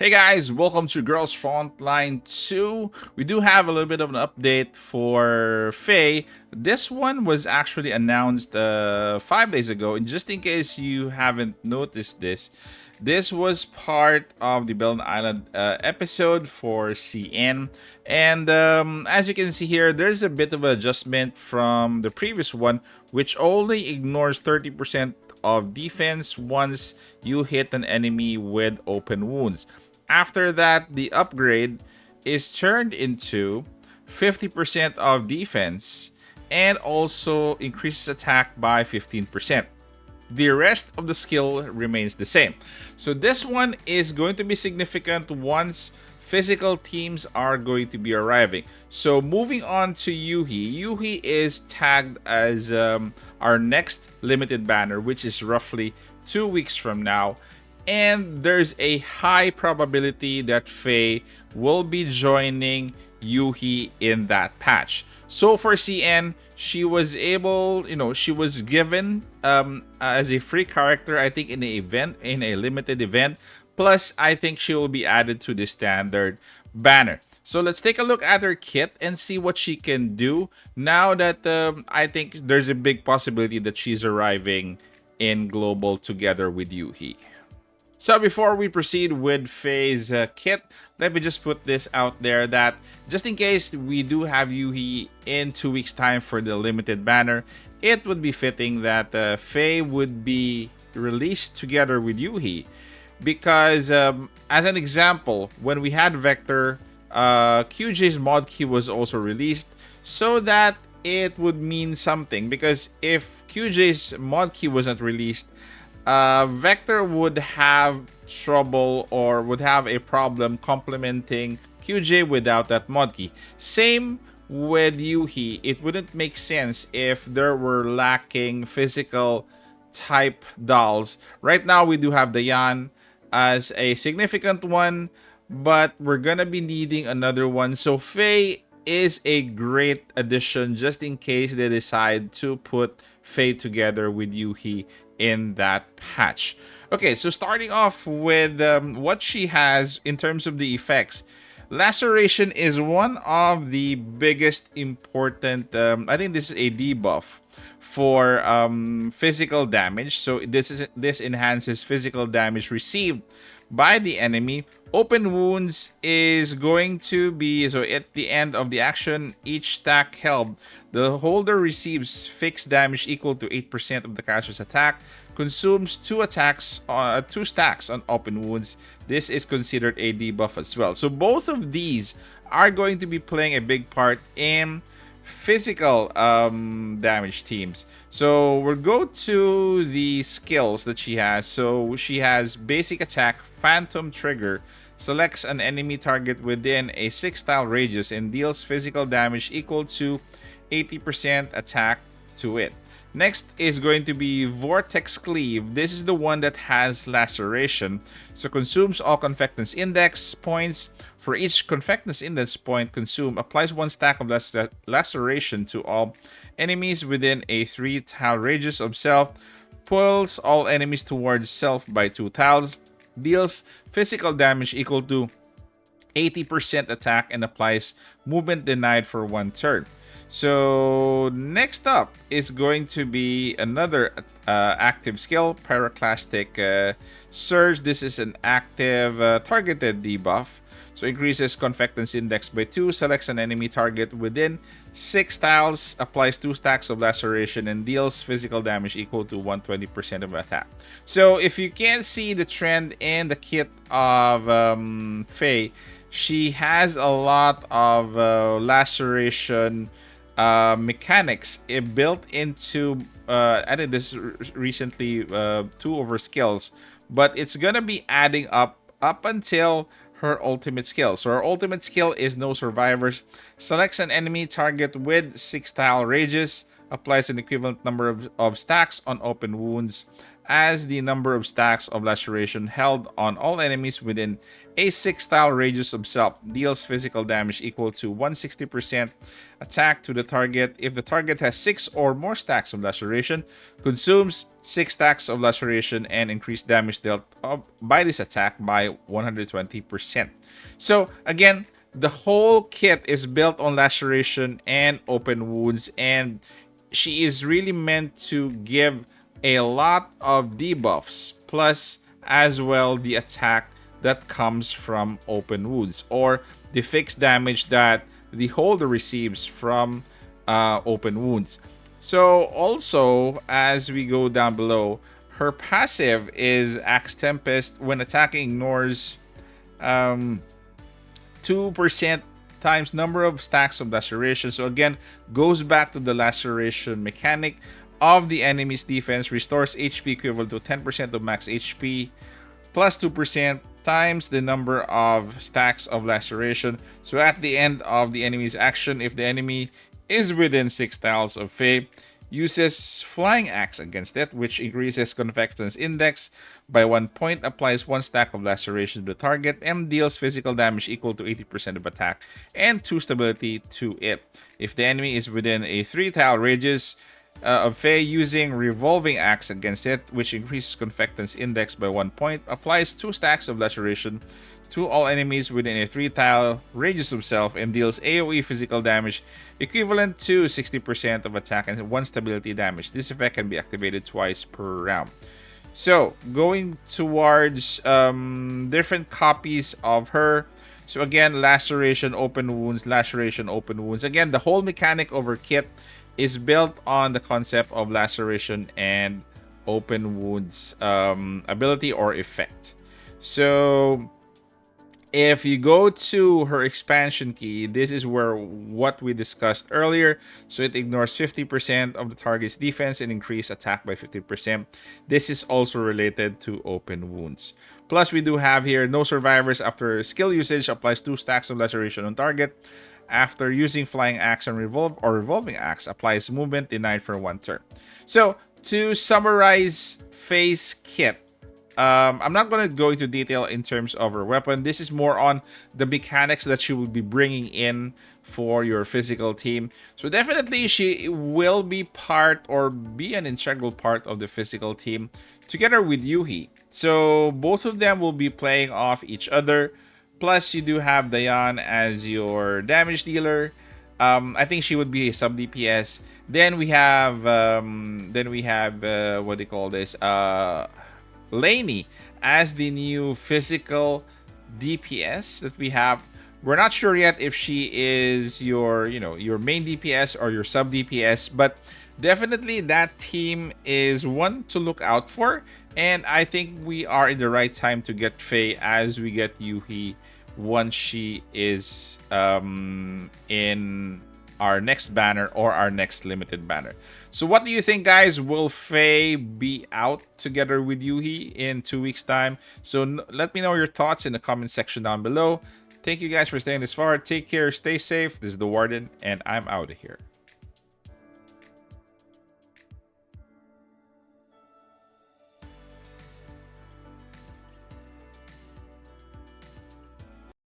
Hey guys, welcome to Girls Frontline 2. We do have a little bit of an update for Faye. This one was actually announced 5 days ago, and just in case you haven't noticed this was part of the Belden Island episode for CN. And as you can see here, there's a bit of an adjustment from the previous one, which only ignores 30% of defense once you hit an enemy with open wounds. After that, the upgrade is turned into 50% of defense and also increases attack by 15%. The rest of the skill remains the same. So this one is going to be significant once physical teams are going to be arriving. So moving on to Yuhi. Yuhi is tagged as our next limited banner, which is roughly 2 weeks from now. And there's a high probability that Faye will be joining Yuhi in that patch. So for CN, she was able, she was given as a free character, I think in a limited event. Plus, I think she will be added to the standard banner. So let's take a look at her kit and see what she can do now that I think there's a big possibility that she's arriving in Global together with Yuhi. So before we proceed with Faye's kit, let me just put this out there that just in case we do have Yuhi in 2 weeks time for the limited banner, it would be fitting that Faye would be released together with Yuhi. Because as an example, when we had Vector, QJ's mod key was also released so that it would mean something. Because if QJ's mod key wasn't released, Vector would have trouble or would have a problem complementing QJ without that mod key. Same with Yuhi. It wouldn't make sense if there were lacking physical type dolls. Right now we do have Dayan as a significant one, but we're gonna be needing another one. So Faye is a great addition just in case they decide to put Faye together with Yuhi in that patch. Okay, so starting off with what she has in terms of the effects. Laceration is one of the biggest important, I think this is a debuff for physical damage. So this enhances physical damage received by the enemy. Open wounds is going to be, so at the end of the action, each stack held, the holder receives fixed damage equal to 8% of the caster's attack, consumes 2 stacks on open wounds. This is considered a debuff as well. So both of these are going to be playing a big part in physical damage teams. So we'll go to the skills that she has. So she has basic attack, phantom trigger, selects an enemy target within a 6-tile radius and deals physical damage equal to 80% attack to it. Next is going to be Vortex Cleave. This is the one that has laceration. So consumes all Confectance Index points. For each Confectance Index point consumed, applies 1 stack of laceration to all enemies within a 3-tile radius of self. Pulls all enemies towards self by 2 tiles. Deals physical damage equal to 80% attack and applies movement denied for 1 turn. So next up is going to be another active skill, Pyroclastic Surge. This is an active targeted debuff. So increases Confectance Index by 2, selects an enemy target within 6 tiles, applies 2 stacks of laceration, and deals physical damage equal to 120% of attack. So if you can't see the trend in the kit of Faye, she has a lot of laceration mechanics built into I think this recently 2 of her skills, but it's gonna be adding up until her ultimate skill. So her ultimate skill is No Survivors. Selects an enemy target with 6-tile radius, applies an equivalent number of stacks on open wounds as the number of stacks of laceration held on all enemies within a 6-tile radius of self deals physical damage equal to 160% attack to the target if the target has 6 or more stacks of laceration, consumes 6 stacks of laceration, and increased damage dealt by this attack by 120%. So again, the whole kit is built on laceration and open wounds, and she is really meant to give a lot of debuffs, plus as well the attack that comes from open wounds, or the fixed damage that the holder receives from open wounds. So also, as we go down below, her passive is Axe Tempest. When attacking, ignores 2% times number of stacks of laceration. So again, goes back to the laceration mechanic of the enemy's defense, restores HP equivalent to 10% of max HP plus 2% times the number of stacks of laceration. So at the end of the enemy's action, if the enemy is within 6 tiles of Faye, uses Flying Axe against it, which increases Convectance Index by 1 point, applies 1 stack of laceration to the target, and deals physical damage equal to 80% of attack and 2 stability to it. If the enemy is within a 3-tile radius of Faye, using Revolving Axe against it, which increases Convectance Index by 1 point, applies 2 stacks of laceration to all enemies within a 3-tile radius of self, and deals AoE physical damage equivalent to 60% of attack and 1 stability damage. This effect can be activated twice per round. So going towards different copies of her. So again, laceration, open wounds, laceration, open wounds. Again, the whole mechanic of her kit is built on the concept of laceration and open wounds ability or effect. So if you go to her expansion key, this is where what we discussed earlier. So it ignores 50% of the target's defense and increase attack by 50%. This is also related to open wounds. Plus, we do have here no survivors after skill usage, applies 2 stacks of laceration on target. After using Flying Axe and Revolving Axe, applies movement denied for 1 turn. So to summarize Faye's kit, I'm not going to go into detail in terms of her weapon. This is more on the mechanics that she will be bringing in for your physical team. So definitely she will be part or be an integral part of the physical team together with Yuhi. So both of them will be playing off each other. Plus you do have Dayan as your damage dealer. I think she would be a sub DPS. Then we have what do you call this? Laney as the new physical DPS that we have. We're not sure yet if she is your main DPS or your sub DPS, but definitely that team is one to look out for, and I think we are in the right time to get Faye as we get Yuhi once she is in our next banner or our next limited banner. So what do you think, guys? Will Faye be out together with Yuhi in 2 weeks time? So let me know your thoughts in the comment section down below. Thank you guys for staying this far. Take care, stay safe. This is the Warden, and I'm out of here.